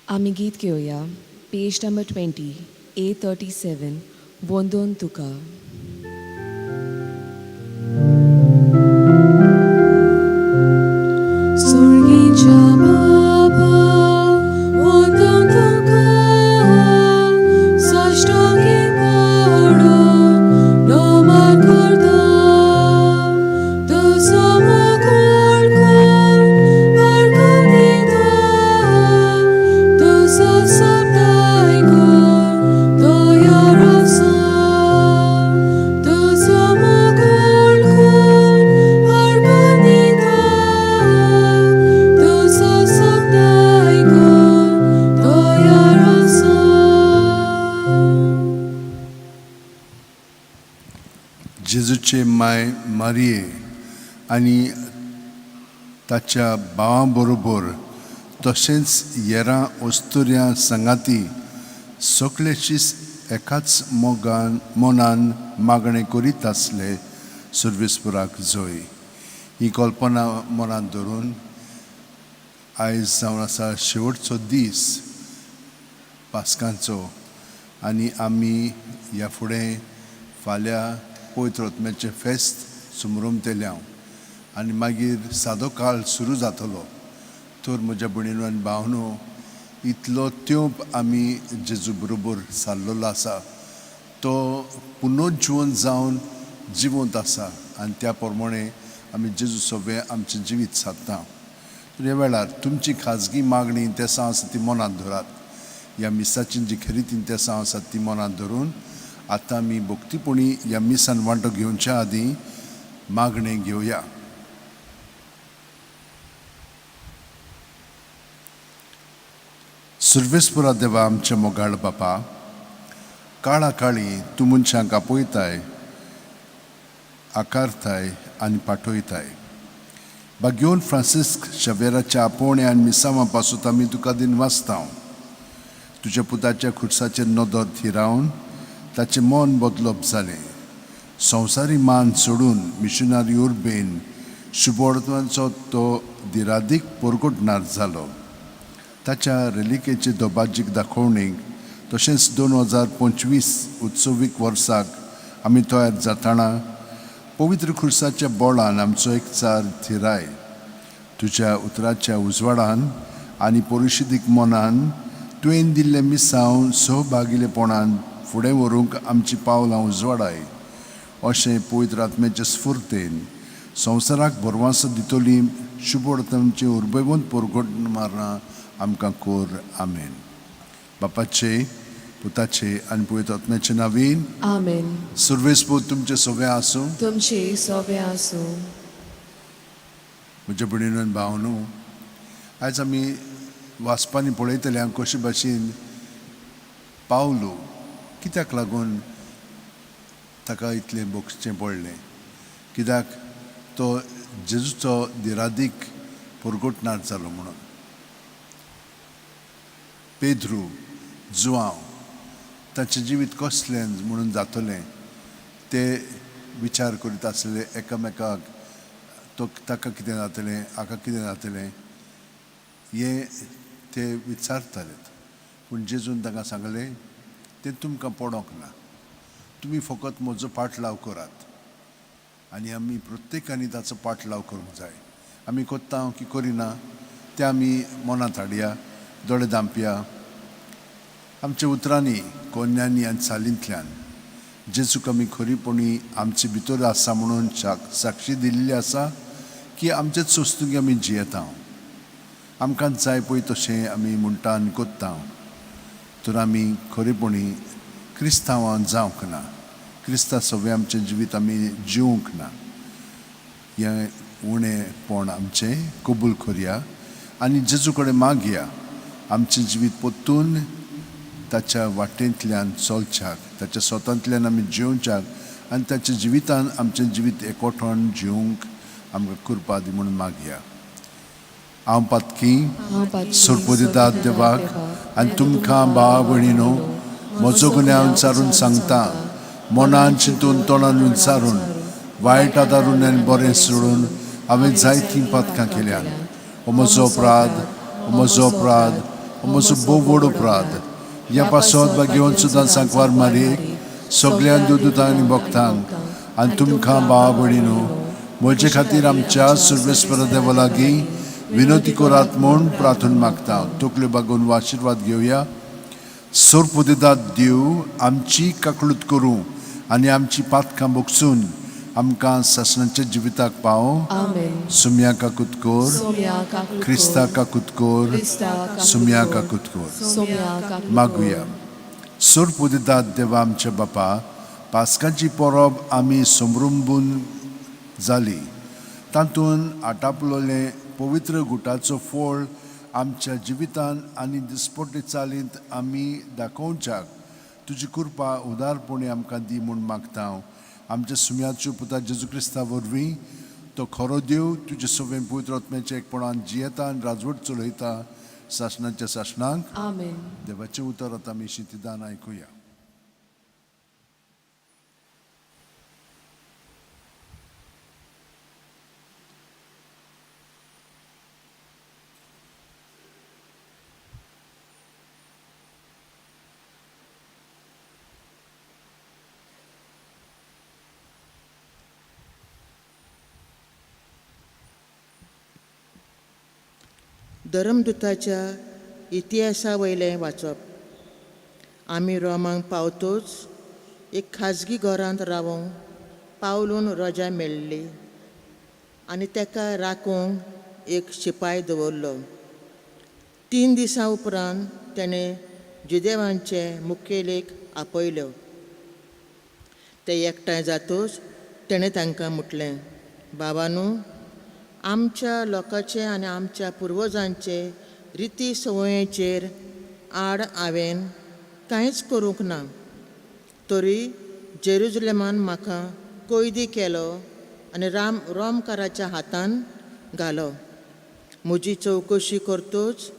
आमी गीत घेवया पेज नंबर 20 A37 वंदन तुका. Surgincha Baba, वंदन तुका, साष्टांगी पडून नमन करता. तुझो मुकुट घेवन अर्घ्य दिता. तुझो शब्द आयकून तयार आसा. तुझो मुकुट घेवन अर्घ्य दिता. तुझो शब्द आयकून तयार आसा. जेजूचे माय मारिये आनी ताच्या भावां बरोबर तशेंच हेरां ओस्तुऱ्यां संगाती सगळेचीच एकाच मोनान मागणें करीत आसले सर्वेस्पराक जोय. ही कल्पना मनांत धरून आयज जावन आसा शेवटचो दीस पास्कांचो आनी आमी ह्या फुडें फाल्यां पवित्र आत्म्याचें फेस्त सुमरुमतेल्या आनी मागीर सादो काळ सुरू जातलो. तर म्हज्या भयणीनो आनी भावनो, इतलो तेंप आमी जेजू बरोबर सारलेलो आसा. तो पुनर्जीवन जावन जिवंत आसा आनी त्या प्रमाणे आमी जेजू सोबे आमचें जिवीत सादता. ह्या वेळार तुमची खाजगी मागणी इंतेसां आसा ती मनांत धरात. ह्या मिसाची जी खरी इंतेसां आसात ती मनांत धरून आतां आमी भक्तीपणी ह्या मिसान वांटो घेवच्या आदीं मागणें घेवया. सर्वेस्परा देवा आमचे मोगाळ बापा, काळा काळी तूं मनशांक आपयताय, आकारताय आनी पाठयताय. बाग्योन फ्रांसिस्क शावेराच्या आपोवणे आनी मिसांवां पासून आमी तुका दिन वाचता. तुज्या पुताच्या खुर्साचेर नदर थिरावन ताचें मन बदलप जालें. संवसारी मान सोडून मिशनरी उर्बेन शुभवर्तमानाचो तो दिरादीक परगटणार जालो. ताच्या रेलिकेचे दोबाजीक दाखोवणेक तशेंच 2025 उत्सवीक वर्साक आमी तयार जाताना पवित्र खुर्साच्या बोळान आमचो एकचार थिराय. तुज्या उतराच्या उजवाडान आनी परिशदीक मनान तुवें दिल्ले मिसांव सहभागिलेपणान फुडें व्हरूंक आमची पावलां उजवाडाय. अशें पवित्र आत्म्याचे स्फुर्तेन संवसाराक भरवंस दितली शुभवर्तमानाची उर्बेवंत परगटमार आमकां कोर. आमेन. बापाचे, पुताचे आनी पवित्र आत्म्याचे नांवान आमेन. सर्वेस्पर तुमचे सोबे आसूं. तुमचे सोबे आसूं. म्हज्या भयणीनो आनी भावनो, आयज आमी वाचपांनी पळयतले हांव कशे भाशेन पावलो कित्याक लागून ताका इतलें बोगचें पडलें. कित्याक तो जेजूचो दिरादीक परगटणार जालो म्हणून. पेद्रू जुआंव ताचें जिवीत कसलें म्हणून जातलें ते विचार करीत आसले. एकामेकाक ताका कितें जातलें, हाका कितें जातलें हे ते विचारताले. पूण जेजून ताका सांगलें, तें तुमकां पडोंक ना. तुमी फकत म्हजो पाटलाव करात आनी आमी प्रत्येकानी ताचो पाटलाव करूंक जाय. आमी कोत्ता की करिना तें आमी मनांत हाडया, दोळे धांपया. आमच्या उतरांनी, कोन्यांनी आनी चालींतल्यान जेजूक आमी खरीपणी आमचे भितर आसा म्हणून साक्षी दिल्ली आसा की आमचेच सोस्तूंक आमी जियेता. आमकां जाय पळय तशें आमी म्हणटा आनी कोत्ता. तर आमी खरेपणी क्रिस्तांवां जावंक ना. क्रिस्ता सगळें आमचें जिवीत आमी जिवंक ना. हें उणेंपण आमचें कबूल करया आनी जेजू कडेन मागया आमचें जिवीत परतून ताच्या वाटेंतल्यान चलच्याक, ताच्या स्वतांतल्यान आमी जिवच्याक आनी ताच्या जिवितान आमचें जिवीत एकवटून जिवंक आमकां कृपा दी म्हणून मागया. हांव पातकी सोडपो दिता देवाक आनी तुमकां भाव भयणीनो म्हजो गुन्यांव विचारून सांगता. मनान चिंतून तोंडान विचारून वायट आदारून आनी बरें सोडून हांवें जायतीं पातकां केल्यान. हो म्हजो अपराध, हो म्हजो अपराध, हो म्हजो बोव व्हड अपराध ह्या पासत वा घेवन सुद्दां सांकवार मारीक सगळ्या दुतांक आनी भक्तांक आनी तुमकां भावा भयणीनो म्हजे खातीर आमच्या सर्वेस्पर देवा लागीं विनंती करात म्हूण प्रार्थना मागता. तकल्यो बागोवन आशिर्वाद घेवया. सोरपुदिदाद देव आमची काकळूत करूं आनी आमची पातकां बोगसून आमकां सासणाच्या जिविताक पावो. सुम्या काकुतकोर क्रिस्ता काकुतकोर सुम्या काकुतकोर. मागुया. सोरपुदिदाद देवा आमच्या बापा, पास्काची परब आमी समरुंबून जाली. तातूंत आटापलोले पवित्र गुटाचो फळ आमच्या जिवितान आनी दिसपट्टे चालींत आमी दाखोवच्याक तुजी कृपा उदारपणी आमकां दी म्हूण मागता. आमच्या सुम्याच्या पुता जेजू क्रिस्ता वरवीं तो खरो देव तुजे सवें पवित्र आत्म्याच्या एकपणान जियेता आनी राजवट चलयता सासणाच्या सासणांक. देवाचें उतर आतां आमी शितिदान आयकुया. धर्मदुताच्या इतिहासा वयलें वाचप. आमी रोमांक पावतोच एक खाजगी घरांत रावूंक पावलून रजा मेळ्ळी आनी तेका राखूंक एक शिपाय दवरलो. 3 दिसां उपरांत तेणें जुदेवांचे मुखेलेक आपयलो. ते एकठांय जातूच तेणें तांकां म्हटलें, बाबांनो, आमच्या लोकांचे आनी आमच्या पुर्वजांचे रिती सवयेचेर आड हांवें कांयच करूंक ना. तरी जेरुजलेमान म्हाका कैदी केलो आनी रोमकाराच्या हातान घालो. म्हजी चवकशी करतोच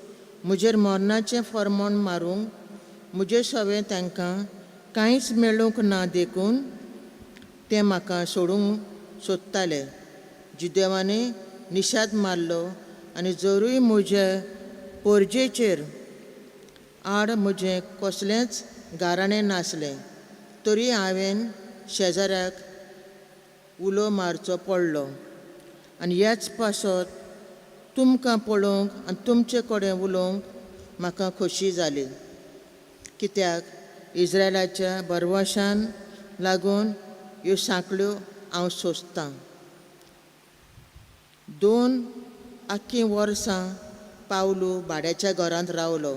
म्हजेर मरणाचें फर्मोण मारूंक म्हजे सवें तांकां कांयच मेळूंक ना देखून ते म्हाका सोडूंक सोदताले. जुदेवांनी निशाद मारलो आनी जरूय म्हज्या पोरजेचेर आड म्हजें कसलेंच गाराणें नासलें, तरी हांवें शेजाऱ्याक उलो मारचो पडलो. आनी ह्याच पासत तुमकां पळोवंक आनी तुमचे कडेन उलोवंक म्हाका खोशी जाली. कित्याक इस्रायलाच्या बरवशान लागून ह्यो सांखळ्यो हांव सोंसतां. 2 आख्खीं वर्सां पावलू भाड्याच्या घरांत रावलो.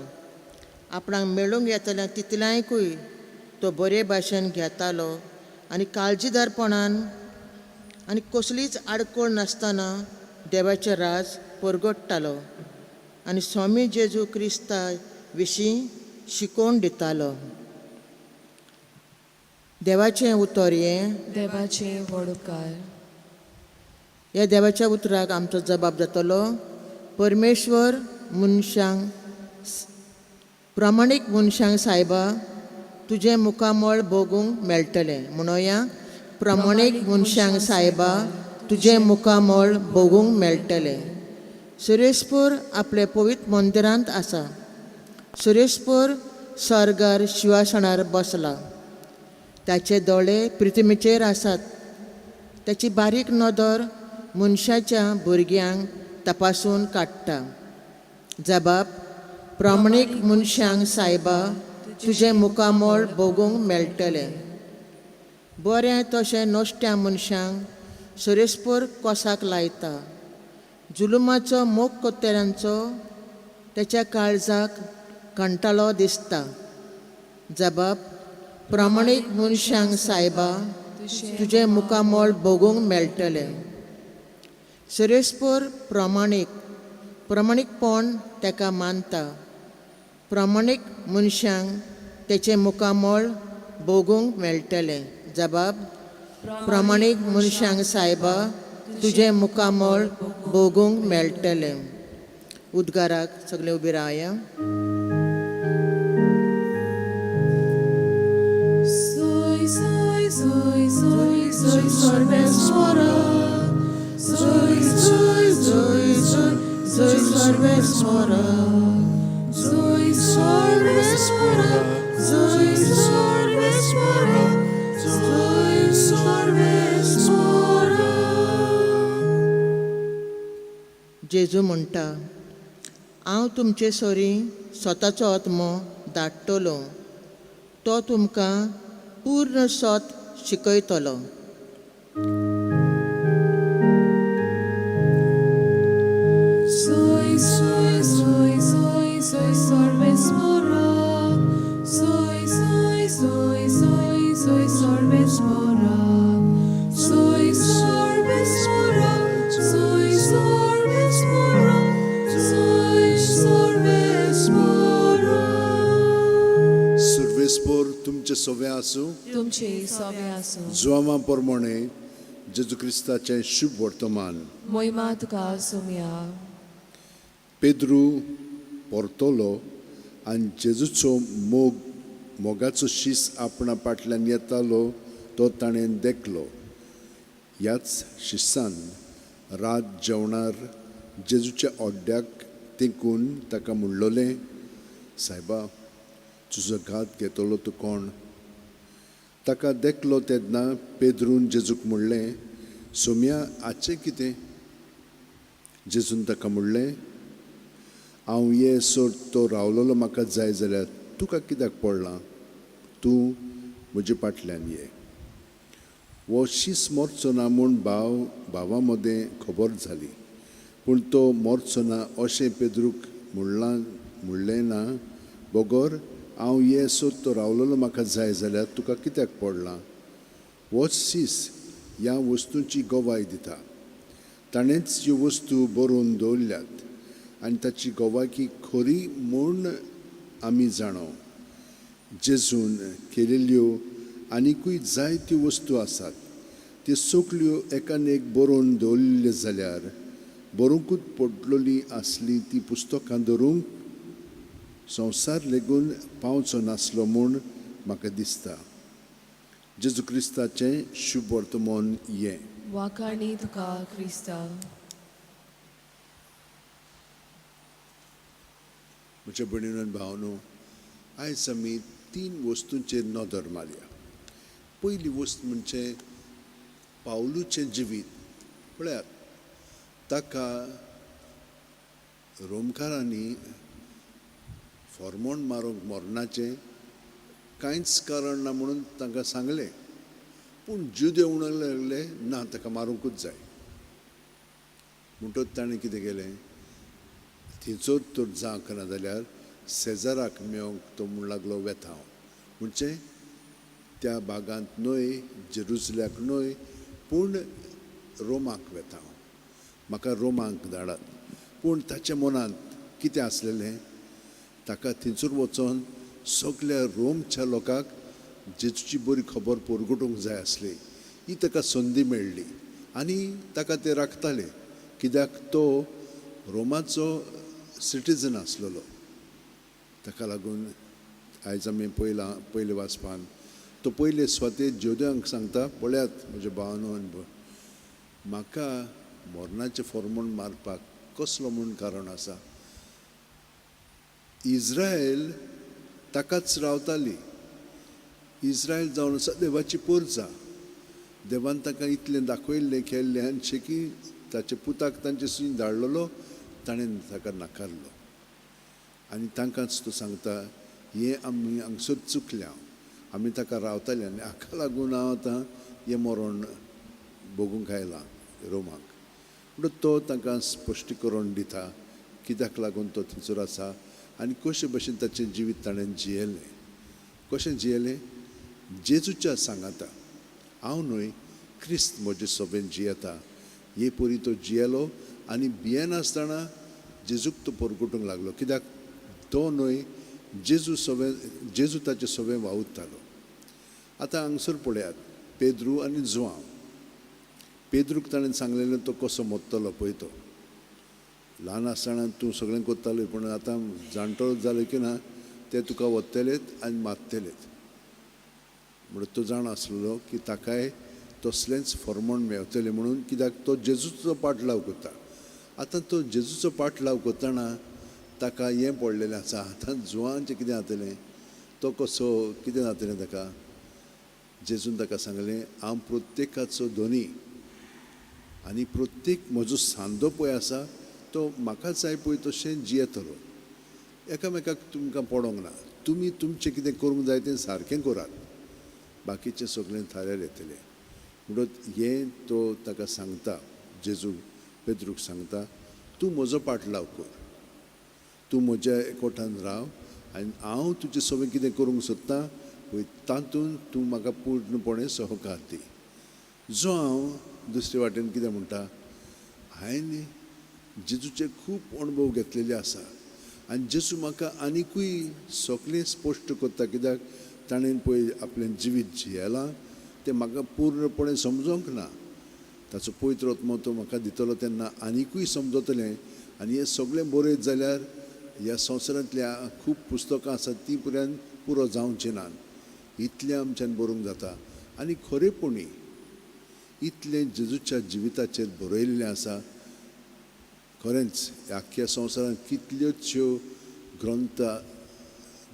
आपणाक मेळूंक येतल्या तितल्यांकूय तो बरे भाशेन घेतालो आनी काळजीदारपणान आनी कसलीच आडखळ नासतना देवाचें राज परगडटालो आनी स्वामी जेजू क्रिस्ता विशीं शिकोवन दितालो. देवाचें उतर हें. देवाचें व्हड उपकार. ह्या देवाच्या उतराक आमचो जबाब जातलो, परमेश्वर मनशांक प्रामाणीक मनशांक सायबा तुजें मुखामळ भोगूंक मेळटलें. म्हणोया, प्रामाणीक मनशांक सायबा तुजें मुखामळ भोगूंक मेळटलें. सुरेस्पर आपल्या पवित्र मंदिरांत आसा. सुरेस्पर सर्गार शिवासणार बसला. ताचे दोळे पृथ्वीचेर आसात. ताची बारीक नदर मनशाच्या भुरग्यांक तपासून काडटा. जबाब, प्रामाणीक मनशांक सायबा तुजें मुखामळ भोगूंक मेळटलें. बरें तशें नश्ट्या मनशांक सुरेस्पर कोसाक लायता. जुलुमाचो मोग कोत्तेल्यांचो तेच्या काळजाक कंटाळो दिसता. जबाब, प्रामाणीक मनशांक सायबा तुजें मुखामळ भोगूंक मेळटलें. सुरेस्पर प्रामाणीकपण तेका मानता. प्रामाणीक मनशांक तेचें मुखामळ भोगूंक मेळटलें. जबाब, प्रामाणीक मनशांक सायबा तुजें मुखामळ भोगूंक मेळटलें. उद्गाराक सगळे उबी रावया. Soy, soy, soy, soy, soy, सर्वेस्वरा. Soy, soy, soy, soy, soy, सर्वेस्वरा. Soy, mora, soy sorbes mora, soy sorbes mora. जेजू म्हणटा, हांव तुमचे सोरी स्वताचो आत्मो धाडटलो. तो तुमकां पूर्ण स्वत शिकयतलो. Soy sorbes mora, soy sorbes mora, soy sorbes mora, soy sorbes mora, soy sorbes mora. सर्वेस्पोर तुमचे सोवे आसूं. तुमचे सवे आसूं. जुवामा प्रमाणे जेजू क्रिस्ताचें शुभ वर्तमान. मोहिमा तुका सोम्या. पेद्रू परतलो आनी जेजूचो मोगाचो शीस आपणा फाटल्यान येतालो तो ताणें देखलो. ह्याच शिसान रात जेवणार जेजूच्या ओड्ड्याक तेंकून ताका म्हणलोलें, सायबा, तुजो घात घेतलो तूं कोण? ताका देखलो तेन्ना पेद्रून जेजूक म्हणलें, सोम्या, आजचें कितें? जेजून ताका म्हणलें, हांव ये सोर तो रावलोलो म्हाका जाय जाल्यार तुका कित्याक पडलां? तूं म्हजे फाटल्यान ये. वो शीस मरचो ना म्हूण भावा मदें खबर जाली, पूण तो मरचो ना अशें पेद्रूक म्हणलें ना. बोगोर, हांव ये सोर तो रावलोलो म्हाका जाय जाल्यार तुका कित्याक पडलां? होच शीस ह्या वस्तूंची गोवाय दिता. ताणेंच ह्यो वस्तू बरोवन दवरल्यात आनी ताची गोवाकी खरी म्हूण आमी जाणो. जेजून केलेल्यो आनिकूय जायत्यो वस्तू आसात, त्यो सगल्यो एकान एक बरोवन दवरल्ल्यो जाल्यार बरोवंकूच पडलोली आसली ती पुस्तकां धरूंक संवसार लेगून पावचो नासलो म्हूण म्हाका दिसता. जेजू क्रिस्ताचें शुभ वर्तमान हें. वाखाणी तुका क्रिस्ता. म्हज्या भयणीनो आनी भावनो, आयज आमी 3 वस्तूंचेर नदर मारया. पयली वस्त म्हणजे पावलूचें जिवीत. पळयात, ताका रोमकारांनी फॉर्मोन मारूंक मरणाचें कांयच कारण ना म्हणून तांकां सांगलें, पूण जुदे म्हणूंक लागले, ना, ताका मारूंकूच जाय. म्हणटच ताणें कितें केलें, थंयचोच तर जावंक ना जाल्यार सेजाराक मेळोंक तो म्हणूंक लागलो वेतांव. म्हणजे त्या भागांत न्हय, जेरुसल्याक न्हय, पूण रोमाक वेतांव. म्हाका रोमाक धाडात. पूण ताच्या मनांत कितें आसलेलें, ताका थंयसर वचोन सगल्या रोमच्या लोकांक जेजूची बरी खबर परगटूंक जाय आसली. ही ताका संदी मेळ्ळी आनी ताका ते राखताले, कित्याक तो रोमाचो सिटीजन आसलेलो. ताका लागून आयज आमी पयले वाचपान तो पयले स्वते जोद्यांक सांगता, पळयात म्हज्या भावानो, म्हाका मरणाचें फॉर्मोन मारपाक कसलो म्हूण कारण आसा. इज्रायल ताकाच रावताली. इज्रायल जावन आसा देवाची पोरजां. देवान ताका इतलें दाखयल्लें केल्लें आनी शेकी ताच्या पुताक तांचे सुयें धाडलेलो, ताणें ताका नाकारलो. आनी तांकांच तो सांगता, हें आमी हांगसर चुकल्या, आमी ताका रावताले आनी हाका लागून हांव आतां हें मरण भोगूंक आयलां रोमाक. म्हणून तो तांकां स्पश्टीकरण दिता कित्याक लागून तो थंयसर आसा आनी कशे भशेन ताचें जिवीत ताणें जियेलें. कशें जियेलें? जेजूच्या सांगाता. हांव न्हय, क्रिस्त म्हजे सोबेन जियेता. हे परी तो जियेलो आनी भियेनासतना जेजूक तो परगटूंक लागलो. कित्याक तो न्हय, जेजू ताचे सोबें वावुरतालो. आतां हांगसर पळयात, पेद्रू आनी जुवांव. पेद्रूक ताणें सांगलेलें तो कसो मरतलो पळय तो. ल्हान आसतना तूं सगळें करतालें, पूण आतां जाणटो जालें की ना, ते तुका वतलेत आनी मारतलेत. म्हणून तो जाण आसलेलो की ताकाय तसलेंच फर्मोण मेळटलें म्हणून, कित्याक तो जेजूचो पाटलाव करता. आतां तो जेजूचो पाटलाव करतना ताका हें पडलेलें आसा. आतां जुवांचें कितें जातलें? तो कसो कितें जातलें ताका जेजून ताका सांगलें हांव प्रत्येकाचो धनी आनी प्रत्येक म्हजो सांदो पळय आसा तो म्हाका जाय पळय तशें जियेतलो एकामेकाक तुमकां पडोंक ना तुमी तुमचें कितें करूंक जाय तें सारकें करात बाकीचें सगळें थाऱ्यार येतलें म्हणून हें तो ताका सांगता जेजू पेद्रूक सांगता तूं म्हजो पाटलाव कर तूं म्हज्या एकवटान राव आनी हांव तुजें सगळें कितें करूंक सोदतां पळय तातूंत तूं म्हाका पूर्णपणे सहकार दी जो हांव दुसरे वाटेन कितें म्हणटा हांवें जेजूचे खूब अणभव घेतलेले आसा आनी जेजू म्हाका आनिकूय सगळें स्पश्ट करता कित्याक ताणें पळय आपलें जिवीत जियेलां तें म्हाका पूर्णपणे समजोंक ना ताचो पवित्र आत्मो तो म्हाका दितलो तेन्ना आनिकूय समजतलें आनी हें सगळें बरयत जाल्यार ह्या संवसारांतल्या खूब पुस्तकां आसात ती पर्यंत पुरो जावचें नात इतलें आमच्यान बरोवंक जाता आनी खरेपणी इतलें जेजूच्या जिविताचेर बरयल्लें आसा खरेंच आख्ख्या संवसारांत कितल्योच्यो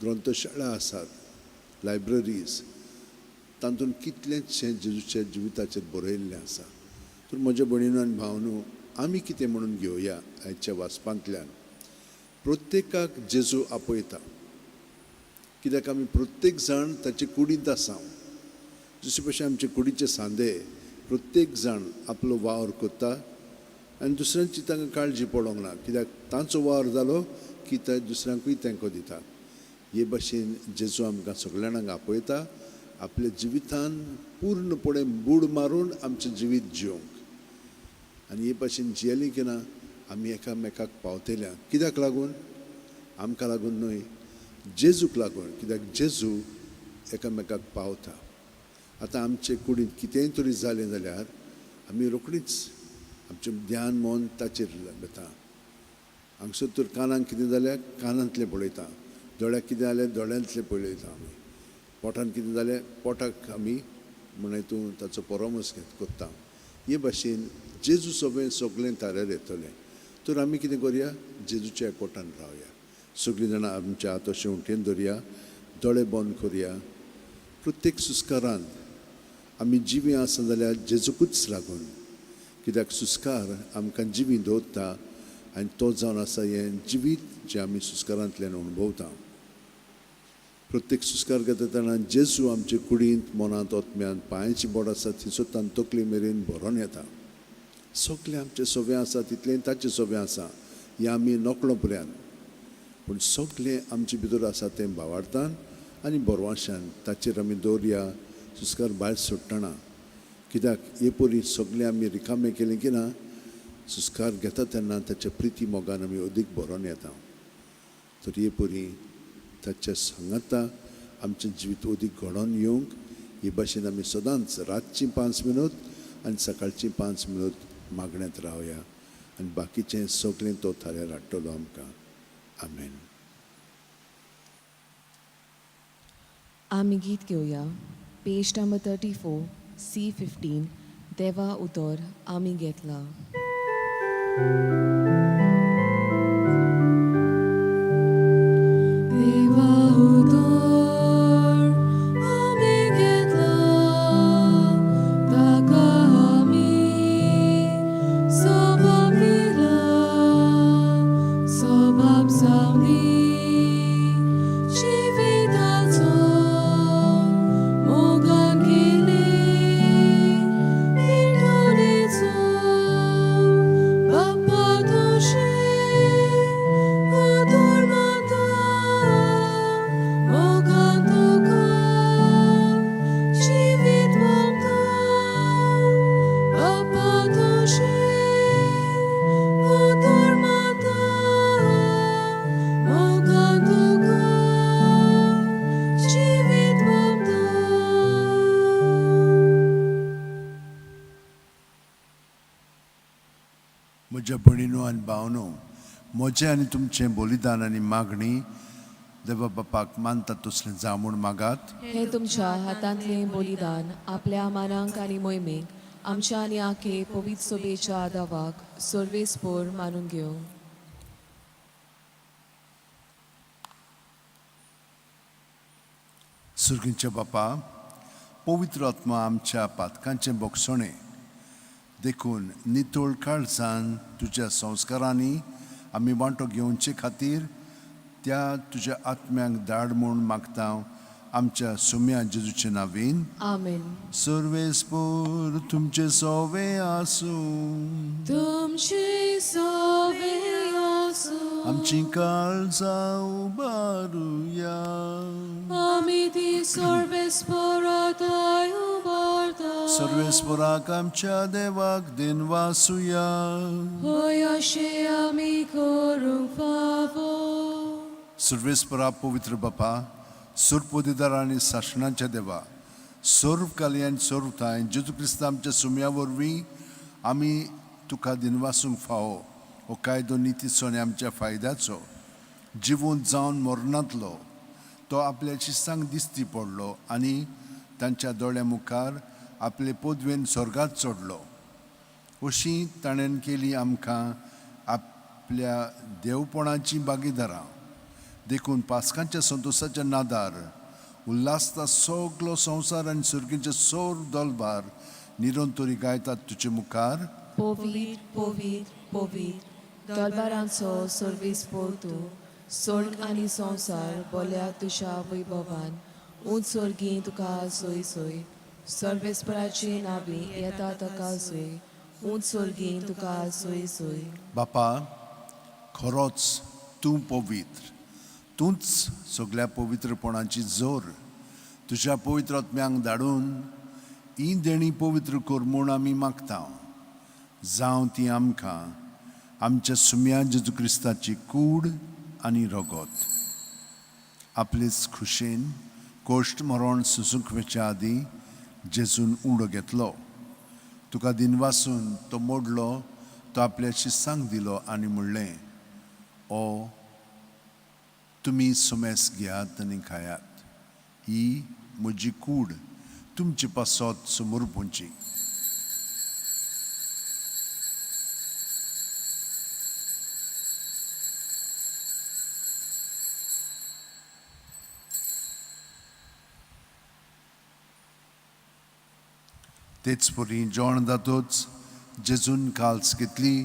ग्रंथशाळा आसात लायब्ररीज तातूंत कितलेंशें जेजूच्या जिविताचेर बरयल्लें आसा तर म्हज्या भयणीनो आनी भावनो आमी कितें म्हणून घेवया आयच्या वाचपांतल्यान प्रत्येकाक जेजू आपयता कित्याक आमी प्रत्येक जाण ताचे कुडींत आसा जशे भशेन आमचे कुडीचे सांदे प्रत्येक जाण आपलो वावर करता आनी दुसऱ्यांची तांकां काळजी पडोंक ना कित्याक तांचो वावर जालो की ते दुसऱ्यांकूय तेंको दिता हे भशेन जेजू आमकां सगळ्यांक आपयता आपल्या जिवितान पूर्णपणे बूड मारून आमचें जिवीत जिवंक आनी हे भशेन जियेलीं की ना आमी एकामेकाक पावतल्या कित्याक लागून आमकां लागून न्हय जेजूक लागून कित्याक जेजू एकामेकाक पावता आतां आमचे कुडींत कितेंय तरी जालें जाल्यार आमी रोखडीच आमचें ध्यान मन ताचेर घेता हांगसर तर कानाक कितें जाल्यार कानांतलें पळयता दोळ्याक कितें जाल्यार दोळ्यांतलें पळयता आमी पोटान कितें जालें पोटाक आमी म्हण हितून ताचो परामर्श करता हे भाशेन जेजू सगळें थाऱ्यार येतलें तर आमी कितें करया जेजूच्या एकवटान रावया सगळीं जाणां आमच्या हात अशें उंटेन धरया दोळे बंद करया प्रत्येक सुस्कारांत आमी जिवी आसा जाल्यार जेजूकूच लागून कित्याक सुस्कार आमकां जिवी दवरता आनी तो जावन आसा हें जिवीत जें आमी सुस्कारांतल्यान अणभवता प्रत्येक सुस्कार घेता तेन्ना जेजू आमचे कुडींत मनांत आत्म्यांत पांयाची बोट आसा थिंसोतान तकले मेरेन भरोन येता सगळें आमचें सवें आसा तितलें ताचें सवें आसा हें आमी नकळो पर्यंत पूण सगळें आमचे भितर आसा तें भावार्थान आनी बोरवाशान ताचेर आमी दवरया सुस्कार भायर सोडटना कित्याक हे परी सगळें आमी रिकामें केलें की ना सुस्कार घेता तेन्ना ताच्या प्रिती मोगान आमी अदीक बरोन येता तर हे परी ताच्या सांगाता आमचें जिवीत अदीक घडोवन येवंक हे भाशेन आमी सदांच रातची 5 मिनट आनी सकाळची 5 मिनट मागण्यांत रावया आनी बाकीचें सगळें तो थाऱ्यार हाडटलो आमकां आमेन. आमी गीत घेवया पेज नंबर 34 C15 देवा उतर आमी घेतला. देवा उतर आमी घेतला ताका आमी सबाब दिला सबाब जावनी जिविताचो मोगान केले विठोलेचो बाप्पा तुझे आदर माता मोगान तुका जिवीत मागता बाप्पा तुझे आदर माता मोगान तुका जिवीत मागता. म्हज्या भयणीनो आनी भावनो म्हजें आनी तुमचें बलिदान आनी मागणी देवा बापाक मानता तसलें जावं म्हूण मागात. हे तुमच्या हातांतलें बलिदान आपल्या मानांक आनी मोहिमेक आमच्या आनी आखे पवित्र सोबेच्या आदावाक सर्वेस्पोर मानून घेवं. सुर्गींच्या बापा, पवित्र आत्मा आमच्या पातकांचें बोगसणें देखून नितोळ काळजान तुज्या संस्कारांनी आमी वांटो घेवचे खातीर त्या तुज्या आत्म्यांक धाड म्हूण मागता आमच्या सुम्या जेजूचे नांवेन. आमेन. सर्वेस्पोर तुमचे सोवे आसूं, तुमची सवे आसूं, आमची काळजां उबारुया. आमी ती सर्वेस्पराताय उबारता. सर्वेस्पोराक आमच्या देवाक दिनवासुया. होय अशें आमी करूंक फावो. सर्वेस्परा पवित्र बापा, सुरपोदिदार आनी सासणाच्या देवा, सोर्वकाली आनी सोर्वताय जेजू क्रिस्त आमच्या सुम्या वरवीं आमी तुका दिनवासूंक फावो हो कायदो नितीचो आनी आमच्या फायद्याचो जिवून जावन मरणांतलो तो आपल्या शिस्तांक दिसती पडलो आनी तांच्या दोळ्या मुखार आपले पदवेन स्वर्गांत चडलो. अशीं ताणें केली आमकां आपल्या देवपणाची भागीदारां. देखून पास्कांच्या संतोशाच्या नादार उल्हासता सगलो संवसार आनी सुर्गींचे सोर दोलबार निरंतरी गायतात तुजे मुखार. पोवीत पोवीत पोवीत दोलबारांचो सर्वेस्पोर तूं, स्वर्ग आनी संवसार बोल्या तुज्या वैभवान. उंच सर्गी तुका सोय सोय, सर्वेस्पराची नांवी येता ताका सोय. उंच सर्गी तुका सोय सोय. बापा, खरोच तूं पवित्र, तूंच सगळ्या पवित्रपणाची जोर. तुज्या पवित्र आत्म्यांक धाडून ही देणी पवित्र कर म्हूण आमी मागता. जावं ती आमकां आमच्या सुम्या जेजू क्रिस्ताची कूड आनी रगत आपलेच खुशेन कोश्ट मरण सुसूंक वेच्या आदीं जेजून उडो घेतलो. तुका दिनवासून तो मोडलो, तो आपल्या शिस्सांक दिलो आनी म्हणलें, ओ तुमी सोमेस घेयात आनी खायात. ही म्हजी कूड तुमचे पासत समोर पोंची. तेच परी जेवण जातोच जेजून काल्स घेतली,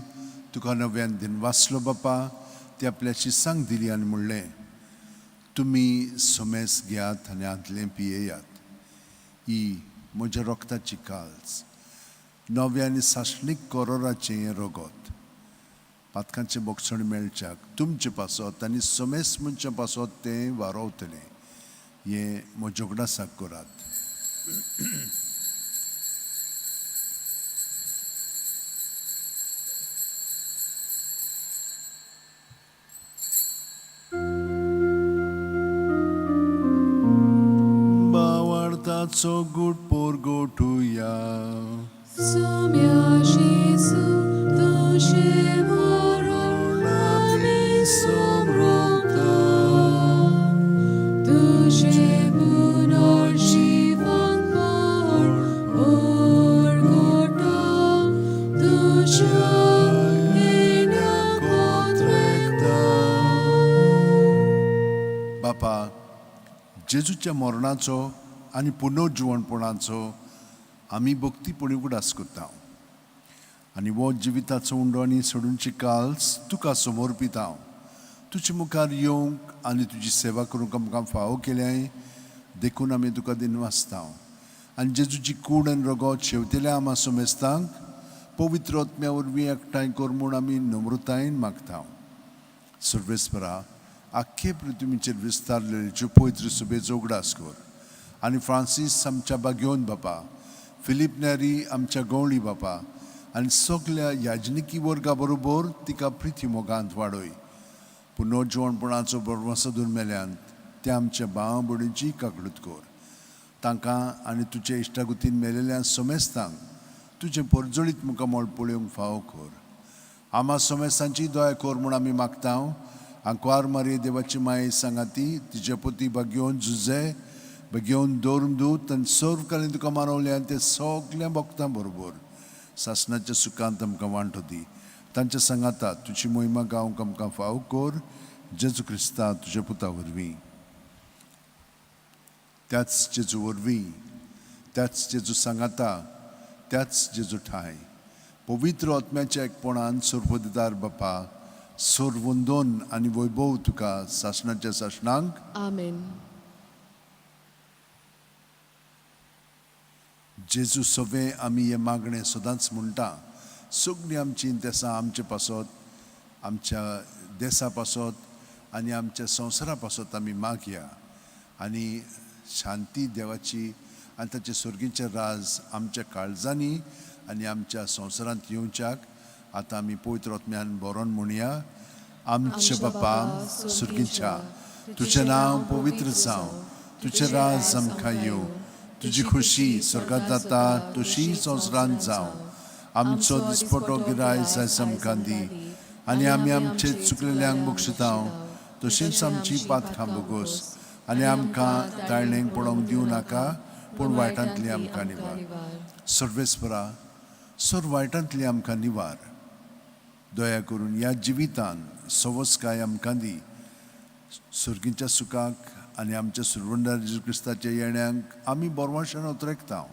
तुका नव्यान दिनवासलो बापा, ती आपल्या शिस्सांक दिली आनी म्हणलें, तुमी सोमेस घेयात आनी आदलें पियेयात. ही म्हज्या रोगताची काल्स, नव्या आनी साश्णीक कोरोराचें रगत. पातकांचें बोगसण मेळच्याक तुमचे पासत आनी सोमेस मनच्या पासत तें वारोवतलें. हें म्हज्या उगडासाक करात. बावार्थाचो गूट पोर गोठुया. Sumia Jesu, tuže moro nami somrota. Tuže bunor život mar orgota. Tuža ina kotrekta. बापा, जेजूच्या मरणाचो आनी पुनर्जीवणपणाचो आमी भक्तीपणी उगडास करता आनी वो जिविताचो उंडो आनी सोडूनची काल्स तुका समोर पिता. तुजे मुखार येवंक आनी तुजी सेवा करूंक आमकां फावो केल्याय देखून आमी तुका दिनवासता. आनी जेजूची कूड आनी रगत शेवतेल्या आमा सोमेस्तांक पवित्र आत्म्या वरवीं एकठांय कर म्हूण आमी नम्रतायेन मागता. सर्वेस्परा, आख्खे पृथ्वीचेर विस्तारलेल्यो पवित्र सुबेचो उगडास कर. आनी फ्रांसीस आमच्या बागेवन बापा, फिलीप नेरी आमच्या गवळी बापा आनी सगल्या याजनिकी वर्गा बरोबर तिका प्रिती मोगांत वाडय. पुनर्जीवणपणाचो बरो सदून मेल्यांत त्या आमच्या भाव भयणीची काकडूत कर. तांकां आनी तुजे इश्टागुतीन मेलेल्या सोमेस्तांक तुजें परजळीत मुखामळ पळोवंक फावो कर. आमा सोमेस्तांची दया कर म्हूण आमी मागता. आंकवार मारी देवाची माये सांगाती, तिचे पती बागेवन जुजे बागेवन दोरमदूत आनी सर्वकालीन तुका मानवल्या ते सगल्या भक्तां बरोबर सासणाच्या सुखांत आमकां वांटो दी. तांच्या सांगाता तुजी मोहिमा गावंक आमकां फावो कर. जेजू क्रिस्ता तुज्या पुता वरवीं. त्याच जेजू वरवीं, त्याच जेजू सांगाता, त्याच जेजू ठाय पवित्र आत्म्याच्या एकपणान सर्वोदिदार बापा सर्वंदोन आनी वैभव तुका सासणाच्या सासणांक आमेन. जेजू सवे आमी हे मागणें सदांच म्हणटा. सगळीं आमची देसां आमचे पासत, आमच्या देसा पासत आनी आमच्या संवसारा पासत आमी मागया आनी शांती देवाची आनी ताचे सर्गीचें राज आमच्या काळजांनी आनी आमच्या संवसारांत येवच्याक आतां आमी पवित्र आत्म्यान बरोवन म्हणया. आमचे बापा सुर्गीच्या, तुजें नांव पवित्र जावं, तुजें राज आमकां येवं, तुजी खुशी स्वर्गांत जाता तशी संवसारांत जावं. आमचो दिसपटो गिराय जायज आमकां दी आनी आमी आमचे चुकलेल्यांक बक्षितांव तशींच आमची पातकां बोगोस आनी आमकां ताळणेक पडोवंक दिवं नाका पूण वायटांतली आमकां निवार. सर्वेस्परा सर वायटांतली आमकां निवार. दया करून ह्या जिवितान सवस्काय आमकां दी. सर्गीच्या सुखाक आनी आमच्या सुरवंदार जेजू क्रिस्ताच्या येण्याक आमी बोरवाशान उतरेकतांव.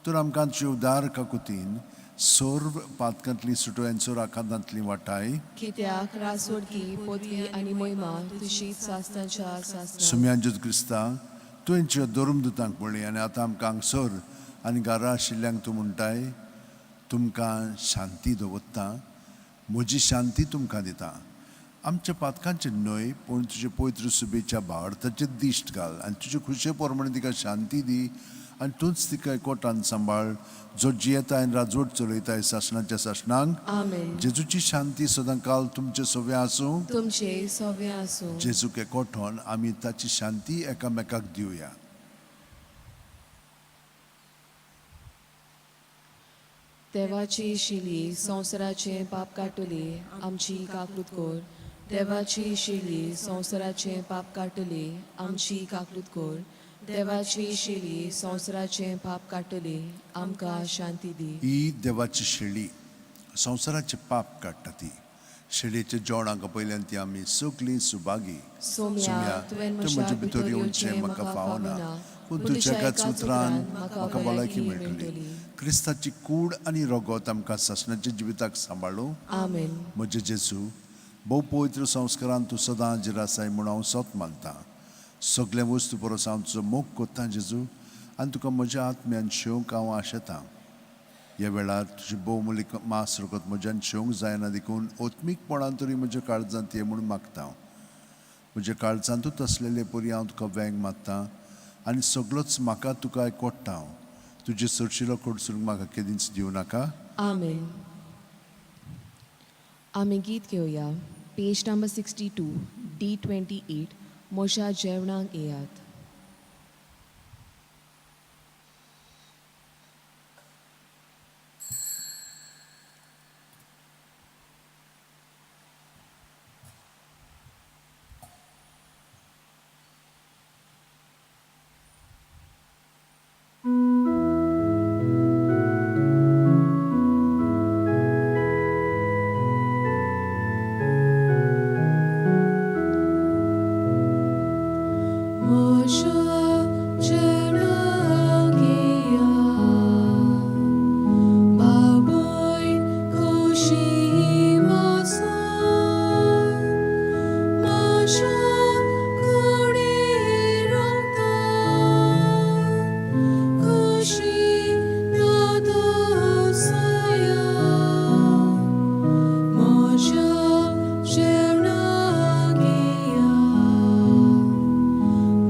तर आमकां तुजे उदार काकुतीन सर्व पातकांतली सुटोयांचो राखांतांतली वाटाय कित्याक रासवडकी पोतली आनी मोहिमा तुशीच सासणाच्या सासणां. सुम्यान जेजू क्रिस्ता तुवेंच्यो धर्म दुतांक म्हणली आनी आतां आमकां हांगसर आनी घरा आशिल्ल्यांक तूं म्हणटाय तुमकां शांती दवरता, म्हजी शांती तुमकां दिता. आमच्या पातकांचे न्हय पूण तुजे पवित्र सुबेच्या भावार्थाचे दिश्ट घाल आनी तुजे खुशे प्रमाणे तिका शांती दी आनी तूंच तिका एकवटान सांबाळ जो जियेता आनी राजवट चलयताय सासणाच्या सासणांक. आमेन. जेजूची शांती सदां काल तुमचे सोवे आसूं. तुमचे सव्य आसूं. जेजूक एकवटोन आमी ताची शांती एकामेकाक दिवया. देवाची शिली संवसाराचे पाप काटली आमची काकूत कोर. देवाची शिली संवसाराचे पाप काटली आमची काकूत कोर. देवाची शिली संवसाराचे पाप काटली आमकां शांती दी. ही देवाची शेळी संवसाराचे पाप काडटा ती. शेळयेच्या जेवणाक पयल्यान ती आमी सगळीं सुभागी. सोम्या तुवें म्हज्या भितर येवचें म्हाका फावना पूण तुज्या एकाच उतरान म्हाका भलायकी मेळटली. क्रिस्ताची कूड आनी रगत आमकां सासणाच्या जिविताक सांबाळूं. आमेन. म्हजे जेजू भोव पवित्र संस्कारान तूं सदां जिरासाय म्हूण हांव सोत मानतां. सगळे वस्तू परस हांव तुजो मोग कोत्तां जेजू आनी तुका म्हज्या आत्म्यान शेवंक हांव आशेतां. ह्या वेळार तुजी भोवमुलीक मास रगत म्हज्यान शेवंक जायना देखून ओत्मीकपणान तरी म्हज्या काळजांत ये म्हूण मागतां. म्हज्या काळजांतूच आसलेले परी हांव तुका वेंग मागतां आनी सगळोच म्हाका तुका एकवट्टा हांव. तुजे सरशिलो कडसून म्हाका केदींच दिवं नाका. आमेन. आमी गीत घेवया. पेज नंबर 62 D28 म्हज्या जेवणाक येयात.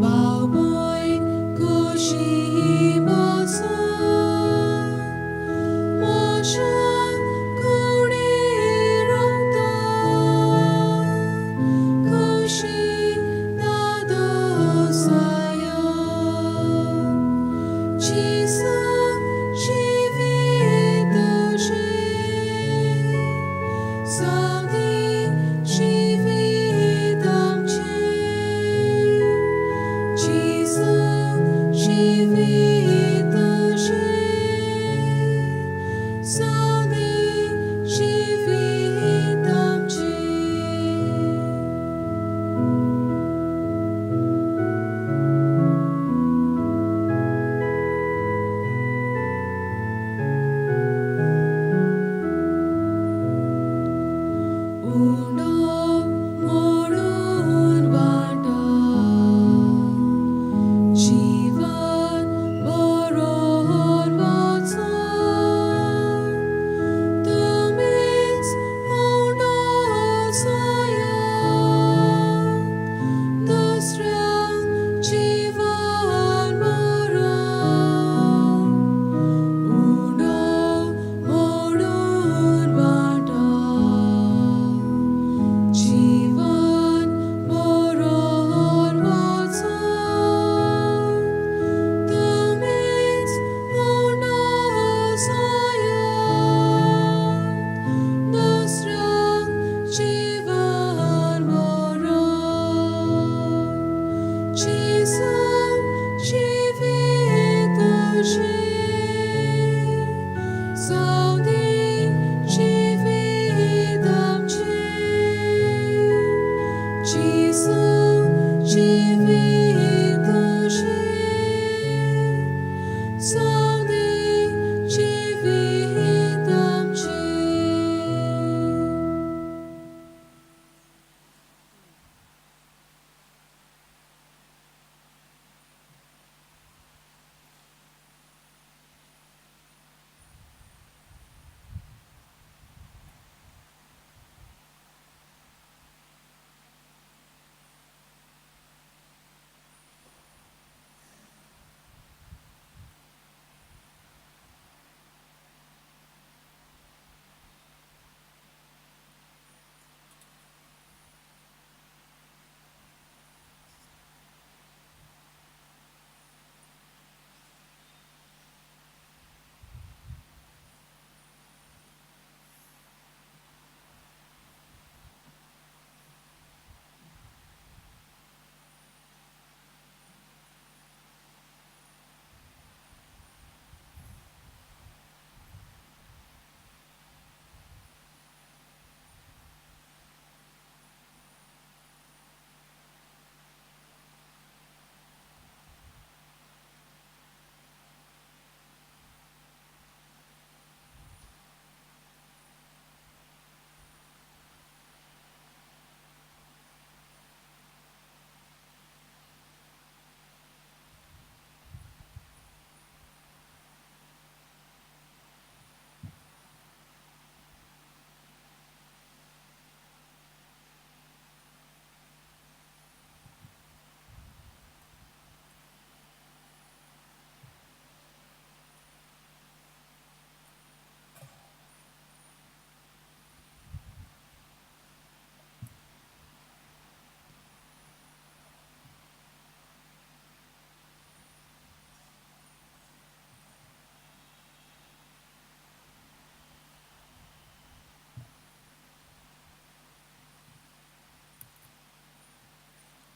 Bow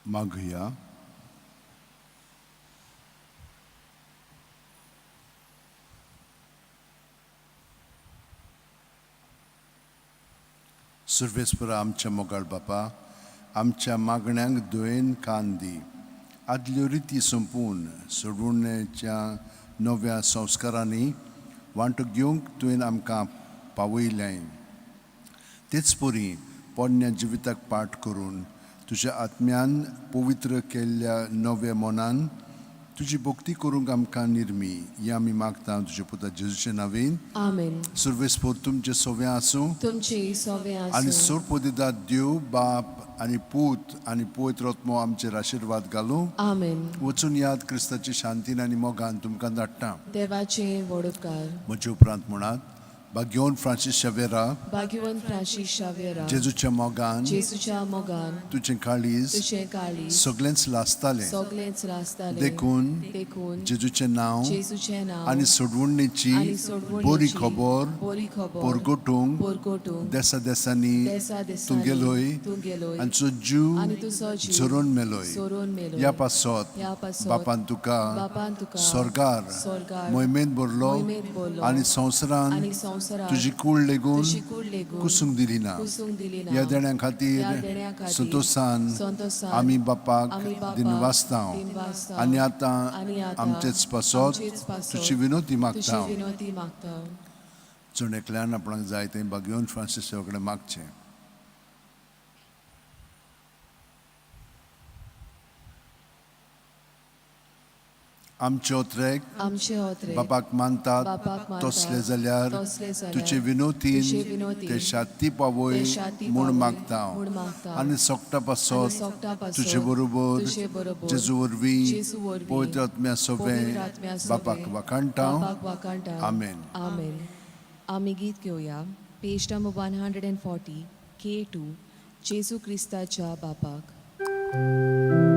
मागुया. सर्वेस्परा आमच्या मोगाळ बापा, आमच्या मागण्यांक दुयेन कान दी. आदल्यो रिती संपून सोडवण्याच्या नव्या संस्कारांनी वांटो घेवंक तुवें आमकां पावयलें. तेच परी पोरण्या जिविताक पाठ करून तुज्या आत्म्यान पवित्र केल्ल्या नव्या मनान तुजी भक्ती करूंक आमकां निर्मी. हें आमी मागता तुज्या पुता जेजूच्या नांवेन. आमेन. सर्वेस्पोर तुमचे सवें आसूं तुमचे सवे आनी आसूं. सोरपोदिदा देव बाप आनी पूत आनी पवित्र आत्मो आमचेर आशिर्वाद घालूं. आमेन. वचून याद क्रिस्ताची शांतीन आनी मोगान तुमकां धाडटा. देवाचे वडोपकार. म्हजे उपरांत म्हणात, भाग्यवन फ्रांसीस शावेरा, भाग्यवन फ्रांसीस शावेरा, जेजूच्या मोगान जेसूच्या मोगान तुझें काळीज तुझे काळीज सगळेंच लासतालें. सगळेंच रास्ताले. देखून जेजूचें नांव जेसूचे नांव आनी सोडवणेची आनी सोडवणेची बरी खबर बरी खबर परगटूंक देसा देसांनी देसा तूं देसांनी गेलोय तूं गेलोय आनी तुजो जीव आनी तुजो जीव झरोन मेलोय. सोरोन मेलोय. ह्या पासत ह्या पासत बापान तुका स्वर्गार मोहिमेंत भरलो मोहिमेंत भरलो आनी संवसारान आनी संवसारान तुजी कूड लेगून तुजी कूड लेगून कुसूंक दिली ना. कुसूंक दिली ना. ह्या देण्या ह्या खातीर देण्या खातीर संतोषान संतोषान आमी बापाक आमी बापाक दिनवासतां दिनवासतां. आनी आनी आतां आतां आमचेच पासत आमचेच पासत तुजी विनोती मागता. तुजी विनोती मागता. चड एकल्यान आपणाक जाय तें भाग्यवन फ्रांसीस शावे कडेन मागचें. आमचे ओत्रेक आमचे होत्रे बापाक मानतात बापाक मानतात. तसले जाल्यार तसले जाल्यार तुजे तुजे विनोतीन विनोतीन ते शांती पावय ते शांती म्हूण पावय मागता. म्हूण मागता. आनी सोगटा आनी पासत सोगटा पासत तुजे बरोबर तुजे बरोबर जेजू वरवीं जेजू वरवीं पवित्र आत्म्या पवित्र आत्म्या सोबे सोबे बापाक वाखाणटा. बापाक वाखाणटा. आमेन. आमेन. आमी गीत घेवया. पेज नंबर 140 K2 जेजू क्रिस्ताच्या बापाक.